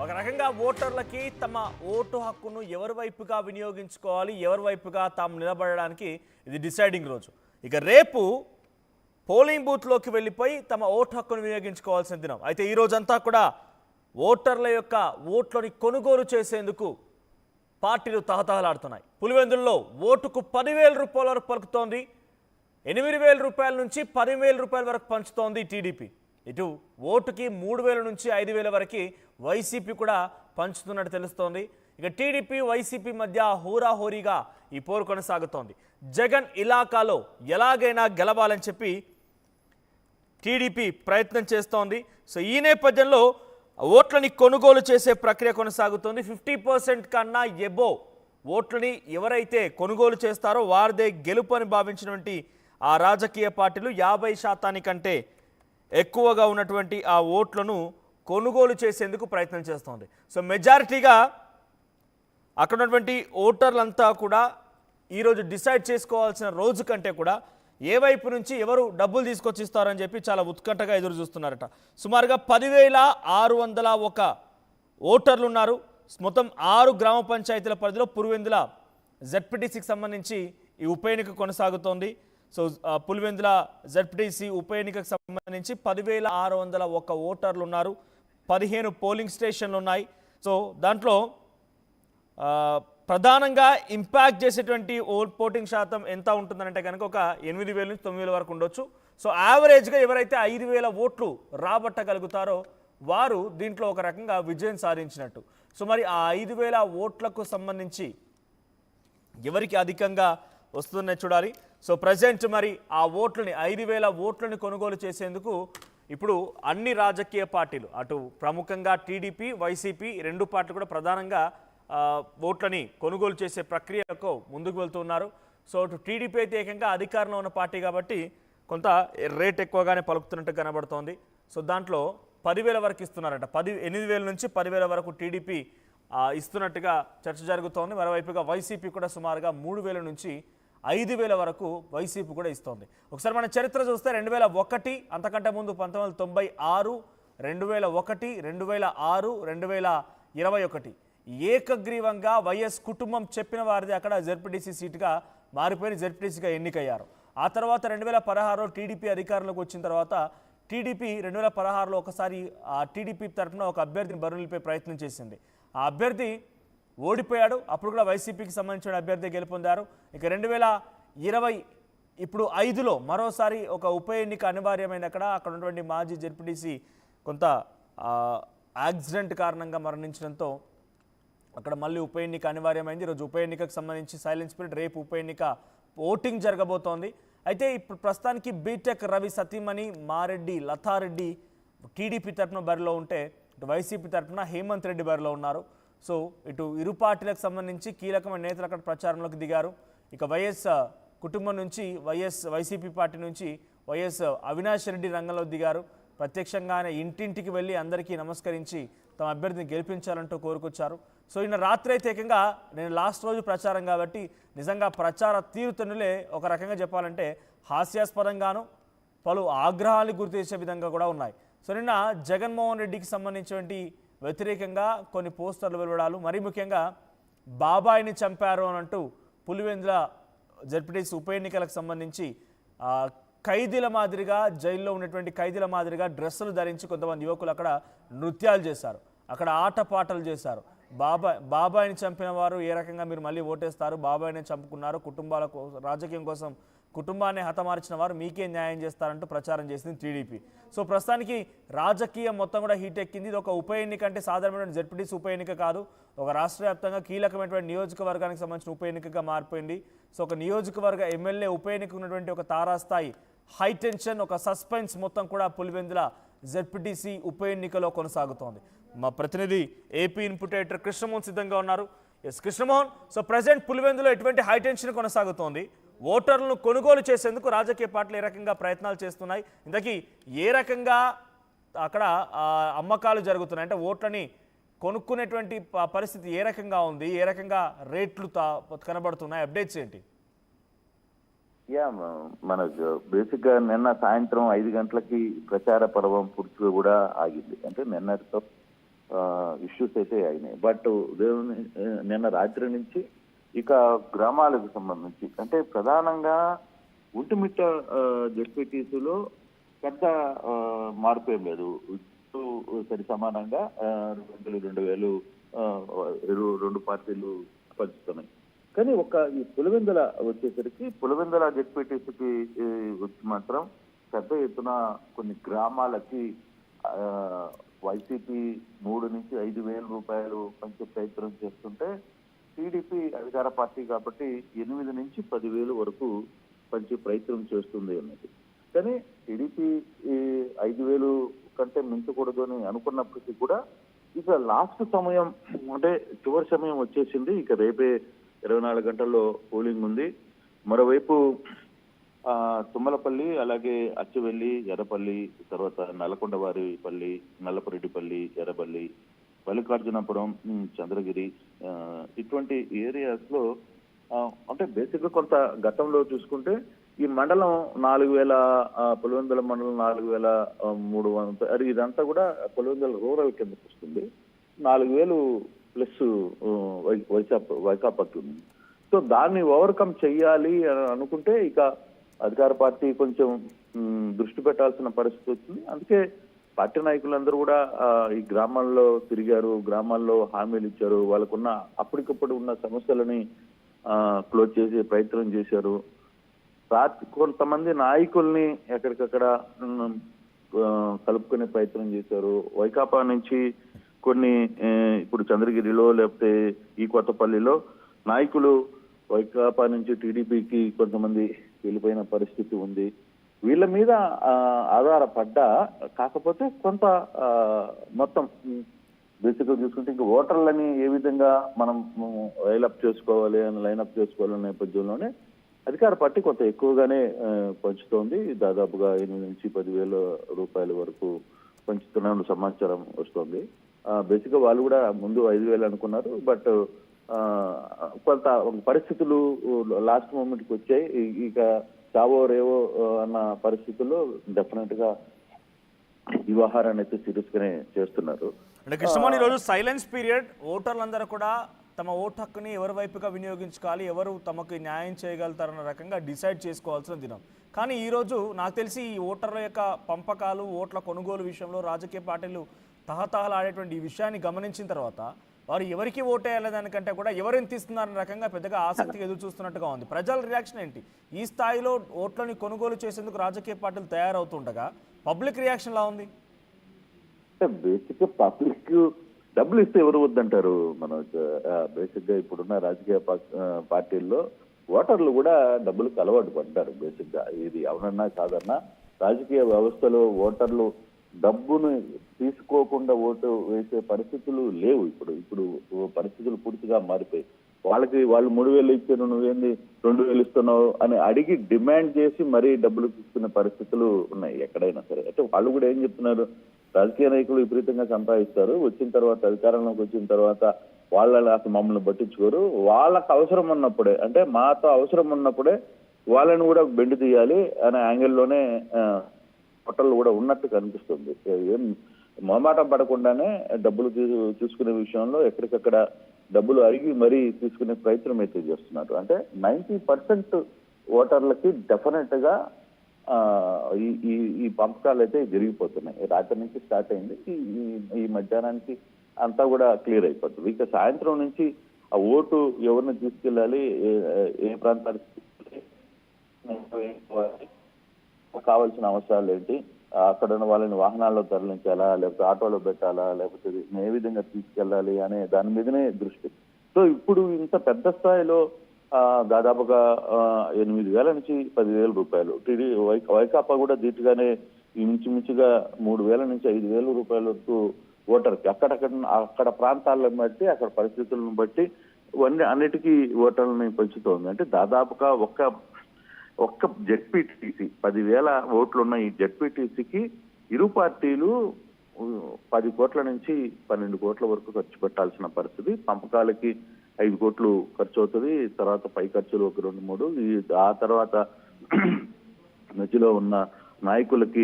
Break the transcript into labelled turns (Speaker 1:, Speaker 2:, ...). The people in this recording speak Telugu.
Speaker 1: ఒక రకంగా ఓటర్లకి తమ ఓటు హక్కును ఎవరి వైపుగా వినియోగించుకోవాలి, ఎవరి వైపుగా తాము నిలబడడానికి ఇది డిసైడింగ్ రోజు. ఇక రేపు పోలింగ్ బూత్లోకి వెళ్ళిపోయి తమ ఓటు హక్కును వినియోగించుకోవాల్సిన దినం. అయితే ఈ రోజంతా కూడా ఓటర్ల యొక్క ఓట్లని కొనుగోలు చేసేందుకు పార్టీలు తహతహలాడుతున్నాయి. పులివెందుల్లో ఓటుకు 10,000 రూపాయల వరకు పలుకుతోంది. 8,000 రూపాయల నుంచి 10,000 రూపాయల వరకు పంచుతోంది టీడీపీ. ఇటు ఓటుకి 3,000 నుంచి 5,000 వరకు వైసీపీ కూడా పంచుతున్నట్టు తెలుస్తోంది. ఇక టీడీపీ వైసీపీ మధ్య హోరాహోరీగా ఈ పోరు కొనసాగుతోంది. జగన్ ఇలాకాలో ఎలాగైనా గెలవాలని చెప్పి టీడీపీ ప్రయత్నం చేస్తోంది. సో ఈ నేపథ్యంలో ఓట్లని కొనుగోలు చేసే ప్రక్రియ కొనసాగుతోంది. 50% కన్నా ఎబో ఓట్లని ఎవరైతే కొనుగోలు చేస్తారో వారిదే గెలుపు అని భావించినటువంటి ఆ రాజకీయ పార్టీలు 50% ఎక్కువగా ఉన్నటువంటి ఆ ఓట్లను కొనుగోలు చేసేందుకు ప్రయత్నం చేస్తోంది. సో మెజారిటీగా అక్కడ ఉన్నటువంటి ఓటర్లంతా కూడా ఈరోజు డిసైడ్ చేసుకోవాల్సిన రోజు కంటే కూడా ఏ వైపు నుంచి ఎవరు డబ్బులు తీసుకొచ్చి ఇస్తారని చెప్పి చాలా ఉత్కంఠగా ఎదురు చూస్తున్నారట. సుమారుగా 10,601 ఓటర్లు ఉన్నారు. మొత్తం 6 గ్రామ పంచాయతీల పరిధిలో పులివెందుల జెడ్పీటీసీకి సంబంధించి ఈ ఉప ఎన్నిక కొనసాగుతోంది. సో పులివెందుల జెడ్పీటీసీ ఉప ఎన్నికకు సంబంధించి 10,601 ఓటర్లు ఉన్నారు. 15 పోలింగ్ స్టేషన్లు ఉన్నాయి. సో దాంట్లో ప్రధానంగా ఇంపాక్ట్ చేసేటువంటి ఓటింగ్ శాతం ఎంత ఉంటుందంటే కనుక ఒక 8,000 నుంచి 9,000 వరకు ఉండొచ్చు. సో యావరేజ్గా ఎవరైతే 5,000 ఓట్లు రాబట్టగలుగుతారో వారు దీంట్లో ఒక రకంగా విజయం సాధించినట్టు. సో మరి ఆ 5,000 ఓట్లకు సంబంధించి ఎవరికి అధికంగా వస్తుందనే చూడాలి. సో ప్రజెంట్ మరి ఆ ఓట్లని 5,000 ఓట్లని కొనుగోలు చేసేందుకు ఇప్పుడు అన్ని రాజకీయ పార్టీలు అటు ప్రముఖంగా టీడీపీ వైసీపీ రెండు పార్టీలు కూడా ప్రధానంగా ఓట్లని కొనుగోలు చేసే ప్రక్రియకు ముందుకు వెళ్తున్నారు. సో అటు టీడీపీ అయితే ఏకంగా అధికారంలో ఉన్న పార్టీ కాబట్టి కొంత రేట్ ఎక్కువగానే పలుకుతున్నట్టు కనబడుతోంది. సో దాంట్లో 10,000 వరకు ఇస్తున్నారట. 8,000 నుంచి 10,000 వరకు టీడీపీ ఇస్తున్నట్టుగా చర్చ జరుగుతోంది. మరోవైపుగా వైసీపీ కూడా సుమారుగా 3,000 నుంచి 5,000 వరకు వైసీపీ కూడా ఇస్తోంది. ఒకసారి మన చరిత్ర చూస్తే 2001, అంతకంటే ముందు 1996, 2001, 2006, 2021 ఏకగ్రీవంగా వైఎస్ కుటుంబం చెప్పిన వారిది అక్కడ జెడ్పీటీసీ సీటుగా మారిపోయి జెడ్పీటీసీగా ఎన్నికయ్యారు. ఆ తర్వాత 2016 టీడీపీ అధికారంలోకి వచ్చిన తర్వాత టీడీపీ 2016లో ఒకసారి ఆ టీడీపీ తరఫున ఒక అభ్యర్థిని బరినిలిపే ప్రయత్నం చేసింది. ఆ అభ్యర్థి ఓడిపోయాడు. అప్పుడు కూడా వైసీపీకి సంబంధించిన అభ్యర్థి గెలుపొందారు. ఇక 2020 ఇప్పుడు 5లో మరోసారి ఒక ఉప ఎన్నిక అనివార్యమైన అక్కడ ఉన్నటువంటి మాజీ జెడ్పీటీసీ కొంత యాక్సిడెంట్ కారణంగా మరణించడంతో అక్కడ మళ్ళీ ఉప ఎన్నిక అనివార్యమైంది. ఈరోజు ఉప ఎన్నికకు సంబంధించి సైలెన్స్ పీరియడ్, రేపు ఉప ఎన్నిక ఓటింగ్ జరగబోతోంది. అయితే ఇప్పుడు ప్రస్తుతానికి బీటెక్ రవి సతీమణి మారెడ్డి లతారెడ్డి టీడీపీ తరఫున బరిలో ఉంటే ఇటు వైసీపీ తరఫున హేమంత్ రెడ్డి బరిలో ఉన్నారు. సో ఇటు ఇరు పార్టీలకు సంబంధించి కీలకమైన నేతలు అక్కడ ప్రచారంలోకి దిగారు. ఇక వైఎస్ కుటుంబం నుంచి వైసీపీ పార్టీ నుంచి వైఎస్ అవినాష్ రెడ్డి రంగంలో దిగారు. ప్రత్యక్షంగా ఆయన ఇంటింటికి వెళ్ళి అందరికీ నమస్కరించి తమ అభ్యర్థిని గెలిపించాలంటూ కోరుకొచ్చారు. సో నిన్న రాత్రి అయితే ఏకంగా నేను లాస్ట్ రోజు ప్రచారం కాబట్టి నిజంగా ప్రచార తీరుతనులే ఒక రకంగా చెప్పాలంటే హాస్యాస్పదంగాను పలు ఆగ్రహాన్ని గుర్తించే విధంగా కూడా ఉన్నాయి. సో నిన్న జగన్మోహన్ రెడ్డికి సంబంధించినటువంటి వ్యతిరేకంగా కొన్ని పోస్టర్లు వెలువడాలు, మరీ ముఖ్యంగా బాబాయిని చంపారు అని అంటూ పులివెందుల జెడ్పీటీసీ ఉప ఎన్నికలకు సంబంధించి ఖైదీల మాదిరిగా జైల్లో ఉన్నటువంటి ఖైదీల మాదిరిగా డ్రెస్సులు ధరించి కొంతమంది యువకులు అక్కడ నృత్యాలు చేశారు, అక్కడ ఆటపాటలు చేశారు. బాబాయిని చంపిన వారు ఏ రకంగా మీరు మళ్ళీ ఓటేస్తారు, బాబాయిని చంపుకున్నారు, కుటుంబాలకు రాజకీయం కోసం కుటుంబాన్ని హతమార్చిన వారు మీకే న్యాయం చేస్తారంటూ ప్రచారం చేసింది టీడీపీ. సో ప్రస్తుతానికి రాజకీయం మొత్తం కూడా హీట్ ఎక్కింది. ఇది ఒక ఉప ఎన్నిక అంటే సాధారణమైన జెడ్పీటీసీ ఉప ఎన్నిక కాదు, ఒక రాష్ట్ర వ్యాప్తంగా కీలకమైనటువంటి నియోజకవర్గానికి సంబంధించిన ఉప ఎన్నికగా మారిపోయింది. సో ఒక నియోజకవర్గ ఎమ్మెల్యే ఉప ఎన్నిక ఉన్నటువంటి ఒక తారాస్థాయి హై టెన్షన్, ఒక సస్పెన్స్ మొత్తం కూడా పులివెందుల జెడ్పీటీసీ ఉప ఎన్నికలో కొనసాగుతోంది. మా ప్రతినిధి ఏపీ ఇన్పుట్ ఎడిటర్ కృష్ణమోహన్ సిద్ధంగా ఉన్నారు. ఎస్ కృష్ణమోహన్, సో ప్రజెంట్ పులివెందులో ఎటువంటి హై టెన్షన్ కొనసాగుతోంది? ఓటర్లను కొనుగోలు చేసేందుకు రాజకీయ పార్టీలు ఏ రకంగా ప్రయత్నాలు చేస్తున్నాయి? ఇంతకీ ఏ రకంగా అక్కడ అమ్మకాలు జరుగుతున్నాయి? అంటే ఓట్లని కొనుక్కునేటువంటి పరిస్థితి ఏ రకంగా ఉంది? ఏ రకంగా రేట్లు కనబడుతున్నాయి? అప్డేట్స్ ఏంటి?
Speaker 2: మనకు బేసిక్ గా నిన్న సాయంత్రం 5 గంటలకి ప్రచార పర్వం పూర్తిగా కూడా ఆగింది. అంటే నిన్నటితో ఇష్యూస్ అయితే అయినాయి. బట్ నిన్న రాత్రి నుంచి ఇక గ్రామాలకు సంబంధించి అంటే ప్రధానంగా ఒంటిమిట్ట జెడ్పీటీసీలో పెద్ద మార్పు ఏం లేదు. సరి సమానంగా 2000 రెండు పార్టీలు పంచుతున్నాయి. కానీ ఈ పులివెందుల వచ్చేసరికి పులివెందుల జెడ్పీటీసీకి వచ్చి మాత్రం పెద్ద ఎత్తున కొన్ని గ్రామాలకి వైసీపీ 3 నుంచి 5,000 రూపాయలు పంచే ప్రయత్నం చేస్తుంటే టీడీపీ అధికార పార్టీ కాబట్టి 8 నుంచి 10,000 వరకు పంచే ప్రయత్నం చేస్తుంది అన్నది. కానీ టీడీపీ 5,000 కంటే మించకూడదు అని అనుకున్నప్పటికీ కూడా ఇక లాస్ట్ సమయం అంటే చివరి సమయం వచ్చేసింది. ఇక రేపే 24 గంటల్లో పోలింగ్ ఉంది. మరోవైపు తుమ్మలపల్లి, అలాగే అచ్చవెల్లి, ఎర్రపల్లి, తర్వాత నల్లకొండవారిపల్లి, నల్లపురెడ్డిపల్లి, ఎర్రబల్లి, మల్లికార్జునపురం, చంద్రగిరి ఇటువంటి ఏరియాస్ లో అంటే బేసిక్ గా కొంత గతంలో చూసుకుంటే ఈ మండలం 4,000 పులివెందుల మండలం 4,300 అది ఇదంతా కూడా పులివెందుల రూరల్ కిందకి వస్తుంది. 4,000 ప్లస్ వైకాపాకి ఉంది. సో దాన్ని ఓవర్కమ్ చెయ్యాలి అని అనుకుంటే ఇక అధికార పార్టీ కొంచెం దృష్టి పెట్టాల్సిన పరిస్థితి వచ్చింది. అందుకే పార్టీ నాయకులందరూ కూడా ఈ గ్రామాల్లో తిరిగారు, గ్రామాల్లో హామీలు ఇచ్చారు, వాళ్ళకున్న అప్పటికప్పుడు ఉన్న సమస్యలని క్లోజ్ చేసే ప్రయత్నం చేశారు. కొంతమంది నాయకుల్ని ఎక్కడికక్కడ కలుపుకునే ప్రయత్నం చేశారు. వైకాపా నుంచి కొన్ని ఇప్పుడు చంద్రగిరిలో లేకపోతే ఈ కొత్తపల్లిలో నాయకులు వైకాపా నుంచి టీడీపీకి కొంతమంది వెళ్ళిపోయిన పరిస్థితి ఉంది. వీళ్ళ మీద ఆధారపడ్డా కాకపోతే కొంత మొత్తం బేసిక్ గా చూసుకుంటే ఇంకా ఓటర్లని ఏ విధంగా మనం లైనప్ చేసుకోవాలనే నేపథ్యంలోనే అధికార పార్టీ కొంత ఎక్కువగానే పంచుతోంది. దాదాపుగా 8 నుంచి 10,000 రూపాయల వరకు పంచుతున్న సమాచారం వస్తుంది. బేసిక్ గా వాళ్ళు కూడా ముందు 5,000 అనుకున్నారు. బట్ కొంత పరిస్థితులు లాస్ట్ మూమెంట్ కి వచ్చాయి. ఇక చావో రేవో అన్న పరిస్థితుల్లో డెఫినెట్ గా ఈ వ్యవహారాన్ని అయితే సీరియస్ గానే చేస్తున్నారు.
Speaker 1: అంటే కృష్ణమోహన్, ఈరోజు సైలెన్స్ పీరియడ్, ఓటర్లందరూ కూడా తమ ఓటు హక్కుని ఎవరి వైపుగా వినియోగించుకోవాలి, ఎవరు తమకు న్యాయం చేయగలుగుతారన్న రకంగా డిసైడ్ చేసుకోవాల్సిన దినం. కానీ ఈరోజు నాకు తెలిసి ఈ ఓటర్ల యొక్క పంపకాలు, ఓట్ల కొనుగోలు విషయంలో రాజకీయ పార్టీలు తహతహలాడేటువంటి ఈ విషయాన్ని గమనించిన తర్వాత వారు ఎవరికి ఓటేయాలి దానికంటే కూడా ఎవరు ఎంత ఇస్తున్నారన్న రకంగా పెద్దగా ఆసక్తిగా ఎదురు చూస్తున్నట్టుగా ఉంది. ప్రజల రియాక్షన్ ఏంటి? ఈ స్థాయిలో ఓట్లని కొనుగోలు చేసేందుకు రాజకీయ పార్టీలు తయారవుతుండగా పబ్లిక్ రియాక్షన్ ఎలా ఉంది?
Speaker 2: బేసిక్ పబ్లిక్ డబ్బులు ఇస్తే ఎవరు వద్దంటారు? మనం బేసిక్ గా ఇప్పుడున్న రాజకీయ పార్టీల్లో ఓటర్లు కూడా డబ్బులకు అలవాటు పడ్డారు. బేసిక్ గా ఇది అవునన్నా కాదన్నా రాజకీయ వ్యవస్థలో ఓటర్లు డబ్బును తీసుకోకుండా ఓటు వేసే పరిస్థితులు లేవు. ఇప్పుడు పరిస్థితులు పూర్తిగా మారిపోయి వాళ్ళు 3,000 ఇచ్చారు, నువ్వేంది 2,000 ఇస్తున్నావు అని అడిగి డిమాండ్ చేసి మరీ డబ్బులు తీసుకునే పరిస్థితులు ఉన్నాయి ఎక్కడైనా సరే. అంటే వాళ్ళు కూడా ఏం చెప్తున్నారు, రాజకీయ నాయకులు విపరీతంగా సంపాదిస్తారు, వచ్చిన తర్వాత అధికారంలోకి వచ్చిన తర్వాత వాళ్ళని అసలు మమ్మల్ని పట్టించుకోరు, వాళ్ళకు అవసరం ఉన్నప్పుడే అంటే మాతో అవసరం ఉన్నప్పుడే వాళ్ళని కూడా బెండు తీయాలి అనే యాంగిల్లోనే హోటళ్ళు కూడా ఉన్నట్టు కనిపిస్తుంది. ఏం మొహమాటం పడకుండానే డబ్బులు తీసుకునే విషయంలో ఎక్కడికక్కడ డబ్బులు అడిగి మరీ తీసుకునే ప్రయత్నం అయితే చేస్తున్నారు. అంటే 90% ఓటర్లకి డెఫినెట్ గా ఈ పంపకాలు అయితే జరిగిపోతున్నాయి. రాత్రి నుంచి స్టార్ట్ అయింది, ఈ మధ్యాహ్నానికి అంతా కూడా క్లియర్ అయిపోతుంది. ఇక సాయంత్రం నుంచి ఆ ఓటు ఎవరిని తీసుకెళ్ళాలి, ఏ ప్రాంతానికి కావాల్సిన అవసరాలు ఏంటి, అక్కడ ఉన్న వాళ్ళని వాహనాల్లో తరలించాలా, లేకపోతే ఆటోలో పెట్టాలా, లేకపోతే ఏ విధంగా తీసుకెళ్ళాలి అనే దాని మీదనే దృష్టి. సో ఇప్పుడు ఇంత పెద్ద స్థాయిలో దాదాపుగా 8,000 నుంచి 10,000 రూపాయలు వైకాపా కూడా ధీటుగానే ఇంచుమించుగా 3,000 నుంచి 5,000 రూపాయల వరకు ఓటర్కి అక్కడ ప్రాంతాలను బట్టి అక్కడ పరిస్థితులను బట్టి అన్నిటికీ ఓటర్లని పెంచుతోంది. అంటే దాదాపుగా ఒక్క జెడ్పీటీసీ 10,000 ఓట్లున్న ఈ జెడ్పీటీసీకి ఇరు పార్టీలు 10 కోట్ల నుంచి 12 కోట్ల వరకు ఖర్చు పెట్టాల్సిన పరిస్థితి. పంపకాలకి 5 కోట్లు ఖర్చు అవుతుంది, తర్వాత పై ఖర్చులు ఒక 2-3, ఆ తర్వాత మధ్యలో ఉన్న నాయకులకి